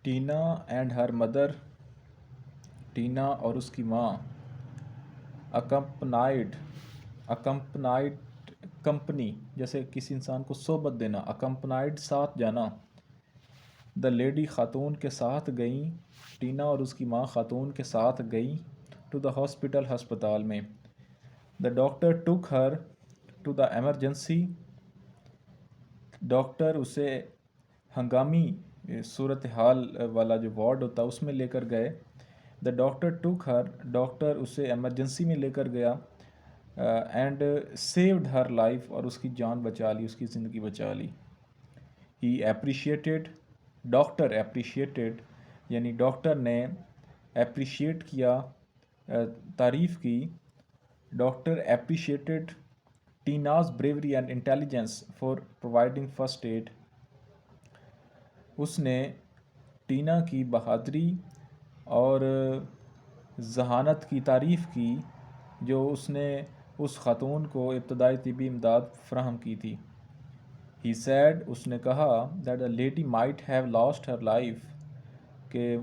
Tina and her mother, Tina اور اس کی ماں، اکمپنائڈ، اکمپنائڈ کمپنی جیسے کسی انسان کو صحبت دینا، اکمپنائڈ ساتھ جانا، دا لیڈی خاتون کے ساتھ گئیں، ٹینا اور اس کی ماں خاتون کے ساتھ گئیں ٹو دا ہاسپٹل، ہسپتال میں، the doctor took her to the emergency, doctor اسے ہنگامی صورتحال والا جو وارڈ ہوتا ہے اس میں لے کر گئے، the doctor took her, doctor اسے ایمرجنسی میں لے کر گیا، اینڈ سیوڈ ہر لائف، اور اس کی جان بچا لی، اس کی زندگی بچا لی. ہی اپریشیٹڈ، ڈاکٹر اپریشیٹڈ یعنی ڈاکٹر نے اپریشیٹ کیا، تعریف کی، doctor appreciated Tina's bravery and intelligence for providing first aid, اس نے ٹینا کی بہادری اور ذہانت کی تعریف کی جو اس نے اس خاتون کو ابتدائی طبی امداد فراہم کی تھی. ہی سیڈ، اس نے کہا، that a lady might have lost her life, کہ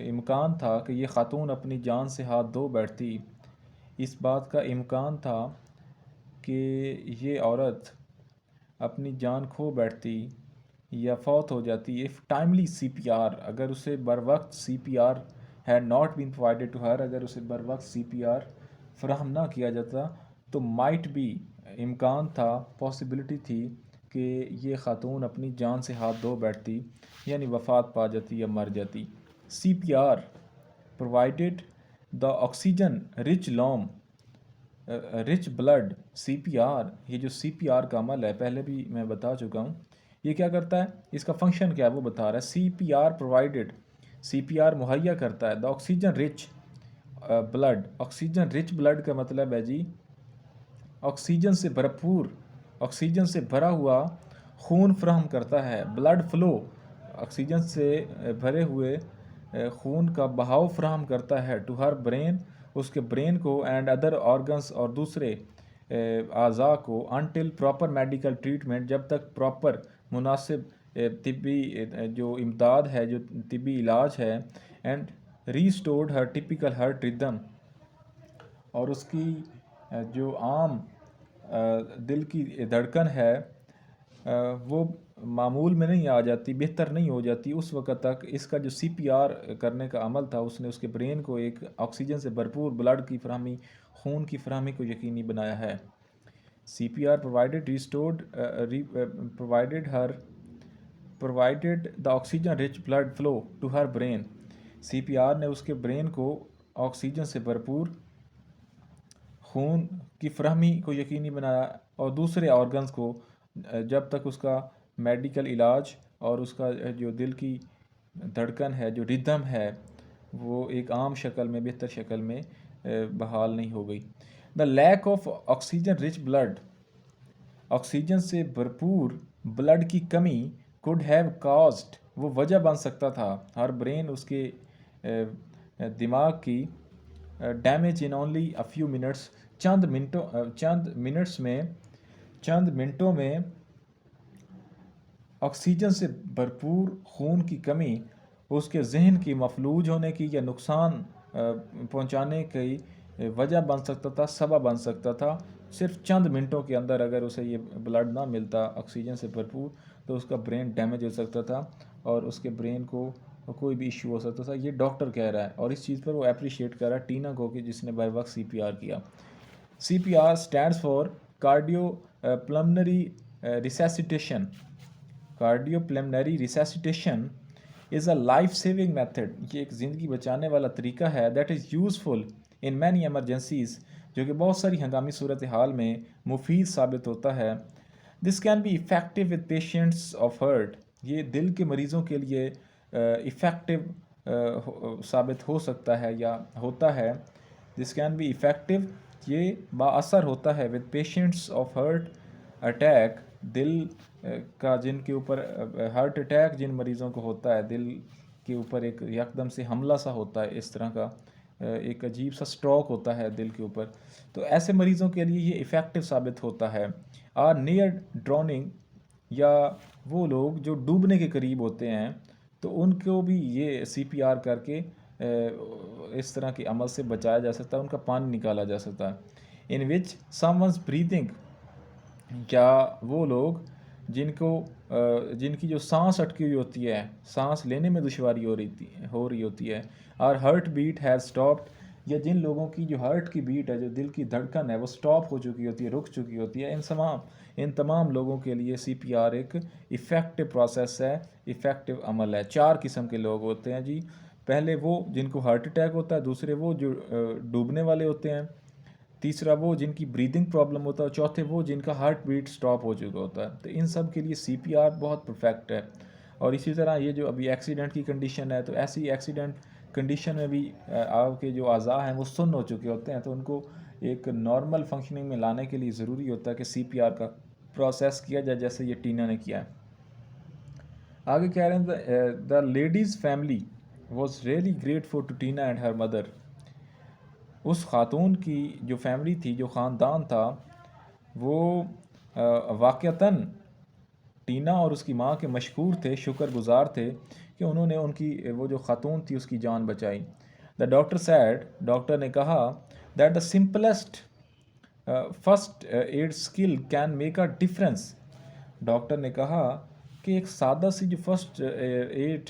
امکان تھا کہ یہ خاتون اپنی جان سے ہاتھ دھو بیٹھتی، اس بات کا امکان تھا کہ یہ عورت اپنی جان کھو بیٹھتی یا فوت ہو جاتی. If timely C P R, اگر اسے بر وقت C P R had not been provided to her, اگر اسے بر وقت سی پی آر فراہم نہ کیا جاتا تو مائٹ بھی، امکان تھا، پاسبلٹی تھی کہ یہ خاتون اپنی جان سے ہاتھ دھو بیٹھتی، یعنی وفات پا جاتی یا مر جاتی. C P R provided the oxygen rich loom, rich blood. C P R, یہ جو سی پی آر کا عمل ہے پہلے بھی میں بتا چکا ہوں، یہ کیا کرتا ہے، اس کا فنکشن کیا ہے وہ بتا رہا ہے. C P R provided, C P R مہیا کرتا ہے، the oxygen rich blood. Oxygen rich blood کا مطلب ہے جی آکسیجن سے بھرپور، آکسیجن سے بھرا ہوا خون فراہم کرتا ہے. بلڈ فلو، آکسیجن سے بھرے ہوئے خون کا بہاؤ فراہم کرتا ہے. ٹو ہر برین، اس کے برین کو، اینڈ ادر آرگنس، اور دوسرے اعضاء کو، انٹل پراپر میڈیکل ٹریٹمنٹ، جب تک پراپر مناسب طبی جو امداد ہے، جو طبی علاج ہے. And restored Hare typical heart ردم، اور اس کی جو عام دل کی دھڑکن ہے وہ معمول میں نہیں آ جاتی، بہتر نہیں ہو جاتی اس وقت تک. اس کا جو سی پی آر کرنے کا عمل تھا، اس نے اس کے برین کو ایک آکسیجن سے بھرپور بلڈ کی فراہمی، خون کی فراہمی کو یقینی بنایا ہے. C P R provided restored provided the oxygen rich blood flow to her brain. C P R نے اس کے برین کو آکسیجن سے بھرپور خون کی فراہمی کو یقینی بنایا، اور دوسرے آرگنز کو جب تک اس کا میڈیکل علاج اور اس کا جو دل کی دھڑکن ہے، جو ردم ہے، وہ ایک عام شکل میں، بہتر شکل میں بحال نہیں ہو گئی. The lack of oxygen rich blood, oxygen سے بھرپور بلڈ کی کمی، could have caused، وہ وجہ بن سکتا تھا، ہر برین، اس کے دماغ کی، damage in only a few minutes, چند منٹوں میں آکسیجن سے بھرپور خون کی کمی اس کے ذہن کی مفلوج ہونے کی یا نقصان پہنچانے کی وجہ بن سکتا تھا، سبب بن سکتا تھا. صرف چند منٹوں کے اندر اگر اسے یہ بلڈ نہ ملتا آکسیجن سے بھرپور تو اس کا برین ڈیمیج ہو سکتا تھا اور اس کے برین کو کوئی بھی ایشو ہو سکتا تھا. یہ ڈاکٹر کہہ رہا ہے اور اس چیز پر وہ اپریشیٹ کر رہا ہے ٹینا کو کہ جس نے بر وقت سی پی آر کیا. C P R stands for cardio pulmonary resuscitation. Cardio pulmonary resuscitation is a life saving method, یہ ایک زندگی بچانے والا طریقہ ہے. That is useful in many emergencies, جو کہ بہت ساری ہنگامی صورتحال میں مفید ثابت ہوتا ہے. This can be effective with patients of heart, یہ دل کے مریضوں کے لیے افیکٹو ثابت ہو سکتا ہے یا ہوتا ہے. دس کین بی افیکٹو، یہ با اثر ہوتا ہے، with patients of heart attack, دل کا جن کے اوپر ہارٹ اٹیک جن مریضوں کو ہوتا ہے، دل کے اوپر ایک یکدم سے حملہ سا ہوتا ہے، اس طرح کا ایک عجیب سا سٹروک ہوتا ہے دل کے اوپر، تو ایسے مریضوں کے لیے یہ افیکٹو ثابت ہوتا ہے. آر نیئر ڈروننگ، یا وہ لوگ جو ڈوبنے کے قریب ہوتے ہیں، تو ان کو بھی یہ CPR کر کے اس طرح کے عمل سے بچایا جا سکتا ہے، ان کا پانی نکالا جا سکتا ہے. ان وچ سم ونز بریتھنگ، کیا وہ لوگ جن کی جو سانس اٹکی ہوئی ہوتی ہے، سانس لینے میں دشواری ہو رہی ہوتی ہے، اور ہارٹ بیٹ ہیز اسٹاپڈ، یا جن لوگوں کی جو ہارٹ کی بیٹ ہے، جو دل کی دھڑکن ہے، وہ اسٹاپ ہو چکی ہوتی ہے، رک چکی ہوتی ہے، ان تمام لوگوں کے لیے CPR ایک ایفیکٹو پروسیس ہے، ایفیکٹو عمل ہے. 4 قسم کے لوگ ہوتے ہیں جی. پہلے وہ جن کو ہارٹ اٹیک ہوتا ہے، دوسرے وہ جو ڈوبنے والے ہوتے ہیں، تیسرا وہ جن کی بریدنگ پرابلم ہوتا ہے، چوتھے وہ جن کا ہارٹ بیٹ سٹاپ ہو چکا ہوتا ہے. تو ان سب کے لیے CPR بہت پرفیکٹ ہے. اور اسی طرح یہ جو ابھی ایکسیڈنٹ کی کنڈیشن ہے، تو ایسی ایکسیڈنٹ کنڈیشن میں بھی آپ کے جو اعضاء ہیں وہ سن ہو چکے ہوتے ہیں، تو ان کو ایک نارمل فنکشننگ میں لانے کے لیے ضروری ہوتا ہے کہ CPR کا پروسیس کیا جائے، جیسے یہ ٹینا نے کیا ہے. آگے کہہ رہے ہیں the ladies family was really grateful to Tina and her mother. اس خاتون کی جو فیملی تھی، جو خاندان تھا، وہ واقعتاً ٹینا اور اس کی ماں کے مشکور تھے، شکر گزار تھے کہ انہوں نے ان کی وہ جو خاتون تھی اس کی جان بچائی. دا ڈاکٹر سیڈ، ڈاکٹر نے کہا that the simplest first aid skill can make a difference. Doctor نے کہا کہ ایک سادہ سی جو فرسٹ ایڈ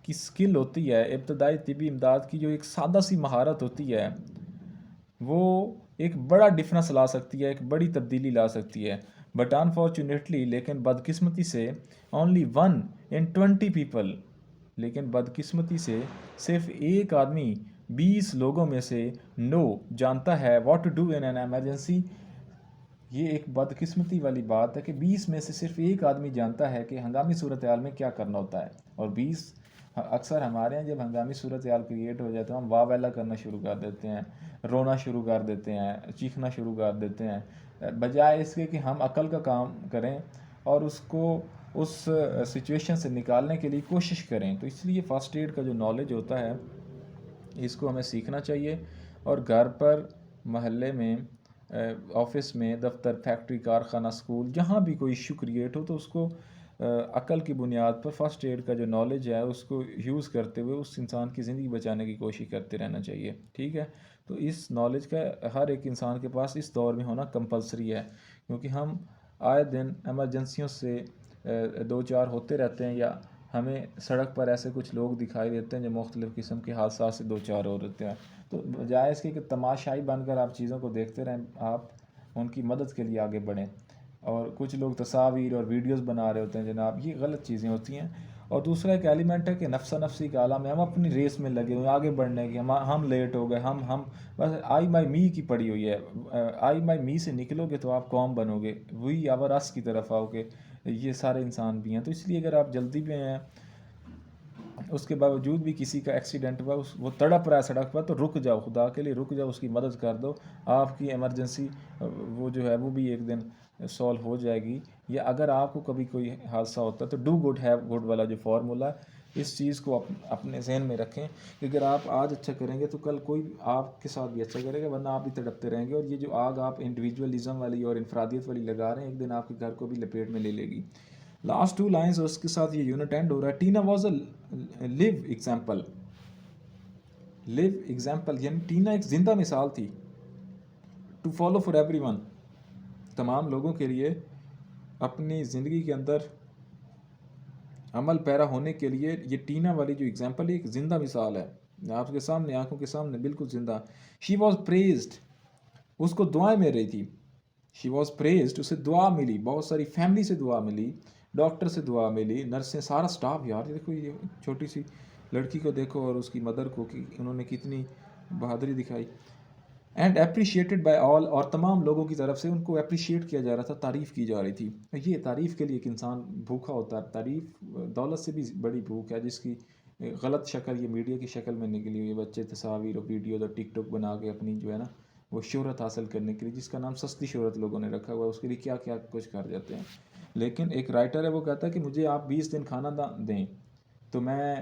کی اسکل ہوتی ہے، ابتدائی طبی امداد کی جو ایک سادہ سی مہارت ہوتی ہے، وہ ایک بڑا ڈفرینس لا سکتی ہے، ایک بڑی تبدیلی لا سکتی ہے. بٹ انفارچونیٹلی، لیکن بدقسمتی سے، اونلی 1 in 20 پیپل، لیکن بدقسمتی سے صرف ایک آدمی 20 لوگوں میں سے جانتا ہے what to do in an emergency. یہ ایک بدقسمتی والی بات ہے کہ 20 میں سے صرف ایک آدمی جانتا ہے کہ ہنگامی صورتحال میں کیا کرنا ہوتا ہے. اور 20 اکثر ہمارے ہیں، جب ہنگامی صورتحال کریٹ ہو جائے تو ہم واہ ویلا کرنا شروع کر دیتے ہیں، رونا شروع کر دیتے ہیں، چیخنا شروع کر دیتے ہیں، بجائے اس کے کہ ہم عقل کا کام کریں اور اس کو اس سچویشن سے نکالنے کے لیے کوشش کریں. تو اس لیے فرسٹ ایڈ کا جو نالج ہوتا ہے، اس کو ہمیں سیکھنا چاہیے. اور گھر پر، محلے میں، آفس میں، دفتر، فیکٹری، کارخانہ، اسکول، جہاں بھی کوئی ایشو کریٹ ہو تو اس کو عقل کی بنیاد پر فرسٹ ایڈ کا جو نالج ہے اس کو یوز کرتے ہوئے اس انسان کی زندگی بچانے کی کوشش کرتے رہنا چاہیے. ٹھیک ہے. تو اس نالج کا ہر ایک انسان کے پاس اس دور میں ہونا کمپلسری ہے، کیونکہ ہم آئے دن ایمرجنسیوں سے دو چار ہوتے رہتے ہیں، یا ہمیں سڑک پر ایسے کچھ لوگ دکھائی دیتے ہیں جو مختلف قسم کے حادثات سے دو چار ہو رہتے ہیں. تو بجائے اس کے کہ تماشائی بن کر آپ چیزوں کو دیکھتے رہیں، آپ ان کی مدد کے لیے آگے بڑھیں. اور کچھ لوگ تصاویر اور ویڈیوز بنا رہے ہوتے ہیں جناب، یہ غلط چیزیں ہوتی ہیں. اور دوسرا ایک ایلیمنٹ ہے کہ نفسا نفسی کا عالم ہے، ہم اپنی ریس میں لگے ہوئے ہیں آگے بڑھنے کی، ہم لیٹ ہو گئے، ہم بس آئی مائی می کی پڑی ہوئی ہے. آئی مائی می سے نکلو گے تو آپ قوم بنو گے، وہی آور اس کی طرف آؤ گے. یہ سارے انسان بھی ہیں. تو اس لیے اگر آپ جلدی میں ہیں، اس کے باوجود بھی کسی کا ایکسیڈنٹ ہوا، وہ تڑپ رہا ہے سڑک پر، تو رک جاؤ، خدا کے لیے رک جاؤ، اس کی مدد کر دو. آپ کی ایمرجنسی وہ جو ہے وہ بھی ایک دن سولو ہو جائے گی. یا اگر آپ کو کبھی کوئی حادثہ ہوتا ہے تو ڈو گڈ ہیو گڈ والا جو فارمولا ہے، اس چیز کو اپنے ذہن میں رکھیں کہ اگر آپ آج اچھا کریں گے تو کل کوئی آپ کے ساتھ بھی اچھا کرے گا، ورنہ آپ بھی تڑپتے رہیں گے. اور یہ جو آگ آپ انڈیویجولزم والی اور انفرادیت والی لگا رہے ہیں، ایک دن آپ کے گھر کو بھی لپیٹ میں لے لے گی. لاسٹ 2 لائنز اس کے ساتھ یہ یونٹ اینڈ ہو رہا ہے. Tina was a live example. Live example یعنی ٹینا ایک زندہ مثال تھی. To follow for everyone, تمام لوگوں کے لیے اپنی زندگی کے اندر عمل پیرا ہونے کے لیے یہ ٹینا والی جو ایگزامپل ہے ایک زندہ مثال ہے. آپ کے سامنے، آنکھوں کے سامنے بالکل زندہ. شی واز پریزڈ، اس کو دعائیں مل رہی تھی. شی واز پریزڈ، اسے دعا ملی، بہت ساری فیملی سے دعا ملی، ڈاکٹر سے دعا ملی، نرسیں، سارا سٹاف. یار دیکھو، یہ چھوٹی سی لڑکی کو دیکھو اور اس کی مدر کو، کہ انہوں نے کتنی بہادری دکھائی. اینڈ اپریشیٹڈ بائی آل، اور تمام لوگوں کی طرف سے ان کو اپریشیٹ کیا جا رہا تھا، تعریف کی جا رہی تھی. یہ تعریف کے لیے ایک انسان بھوکا ہوتا ہے. تعریف دولت سے بھی بڑی بھوک ہے، جس کی غلط شکل یہ میڈیا کی شکل میں نکلی ہوئی ہے. بچے تصاویر اور ویڈیوز اور ٹک ٹاک بنا کے اپنی جو ہے نا وہ شہرت حاصل کرنے کے لیے، جس کا نام سستی شہرت لوگوں نے رکھا ہوا ہے، اس کے لیے کیا کیا کچھ کر جاتے ہیں. لیکن ایک رائٹر ہے، وہ کہتا ہے کہ مجھے آپ 20 دن کھانا نہ دیں تو میں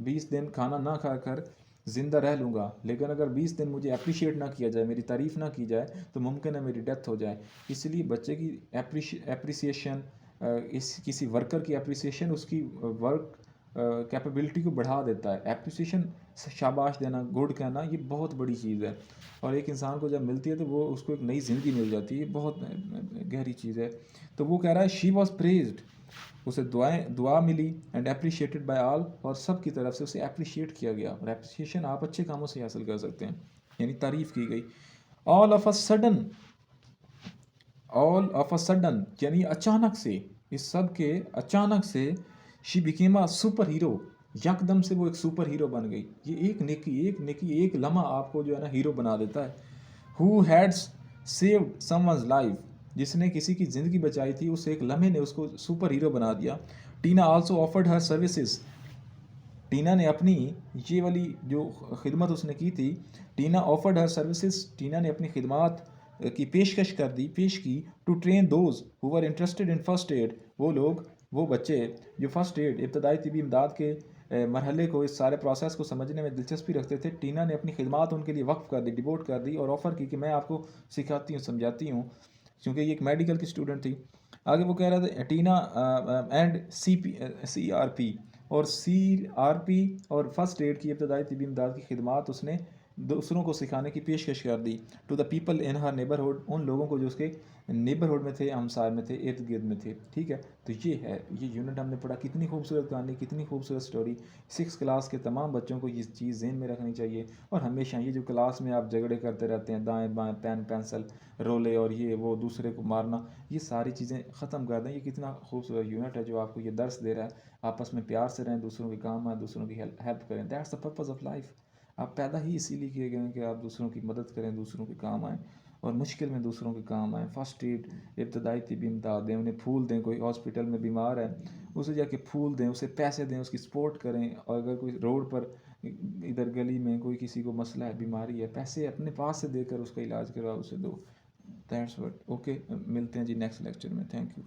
20 دن کھانا نہ کھا کر زندہ رہ لوں گا، لیکن اگر 20 دن مجھے اپریشیٹ نہ کیا جائے، میری تعریف نہ کی جائے، تو ممکن ہے میری ڈیتھ ہو جائے. اس لیے بچے کی اپریسیشن، کسی ورکر کی اپریسیشن اس کی ورک کیپیبلٹی کو بڑھا دیتا ہے. اپریسیشن، شاباش دینا، گڈ کہنا، یہ بہت بڑی چیز ہے، اور ایک انسان کو جب ملتی ہے تو وہ اس کو ایک نئی زندگی مل جاتی ہے. یہ بہت گہری چیز ہے. تو وہ کہہ رہا ہے شی واز پریزڈ، اسے دعا ملی، اینڈ اپریشیٹڈ بائی آل، اور سب کی طرف سے اسے اپریشیٹ کیا گیا. اور اپریشیشن آپ اچھے کاموں سے حاصل کر سکتے ہیں، یعنی تعریف کی گئی. آل آف اے سڈن یعنی اچانک سے، اس سب کے اچانک سے، she became a superhero, یکدم سے وہ ایک سپر ہیرو بن گئی. یہ ایک نیکی ایک لمحہ آپ کو جو ہے نا ہیرو بنا دیتا ہے. Who had saved some one's life, جس نے کسی کی زندگی بچائی تھی، اس ایک لمحے نے اس کو سپر ہیرو بنا دیا. Tina also offered her services, Tina نے اپنی یہ والی جو خدمت اس نے کی تھی، Tina offered her services, Tina نے اپنی خدمات کی پیشکش پیش کی. To train those who were interested in first aid, وہ بچے جو فرسٹ ایڈ ابتدائی طبی امداد کے مرحلے کو، اس سارے پروسیس کو سمجھنے میں دلچسپی رکھتے تھے. ٹینا نے اپنی خدمات ان کے لیے وقف کر دی، ڈیوٹ کر دی، اور آفر کی کہ میں آپ کو سکھاتی ہوں، سمجھاتی ہوں، کیونکہ یہ ایک میڈیکل کی اسٹوڈنٹ تھی. آگے وہ کہہ رہا تھا Tina and C R P, اور سی آر پی اور فرسٹ ایڈ کی ابتدائی طبی امداد کی خدمات اس نے دوسروں کو سکھانے کی پیشکش کر دی. To the people in her neighbourhood, ان لوگوں کو جو اس کے نیبرہڈ میں تھے، ہمسائے میں تھے، ارد گرد میں تھے. ٹھیک ہے، تو یہ ہے، یہ یونٹ ہم نے پڑھا. کتنی خوبصورت کہانی، کتنی خوبصورت اسٹوری. 6 کلاس کے تمام بچوں کو یہ چیز ذہن میں رکھنی چاہیے. اور ہمیشہ یہ جو کلاس میں آپ جھگڑے کرتے رہتے ہیں، دائیں بائیں پین پینسل رولے اور یہ وہ دوسرے کو مارنا، یہ ساری چیزیں ختم کر دیں. یہ کتنا خوبصورت یونٹ ہے جو آپ کو یہ درس دے رہا ہے. آپس میں پیار سے رہیں، دوسروں کے کام آئیں، دوسروں کی ہیلپ کریں. That's the purpose of life. آپ پیدا ہی اسی لیے کیے گئے ہیں کہ آپ دوسروں کی مدد کریں، دوسروں کے کام آئیں، اور مشکل میں دوسروں کے کام آئیں. فرسٹ ایڈ، ابتدائی طبی امداد دیں، انہیں پھول دیں. کوئی ہاسپٹل میں بیمار ہے، اسے جا کے پھول دیں، اسے پیسے دیں، اس کی سپورٹ کریں. اور اگر کوئی روڈ پر ادھر گلی میں کوئی کسی کو مسئلہ ہے، بیماری ہے، پیسے اپنے پاس سے دے کر اس کا علاج کرواؤ، اسے دو. That's what. اوکے، ملتے ہیں جی نیکسٹ لیکچر میں. Thank you.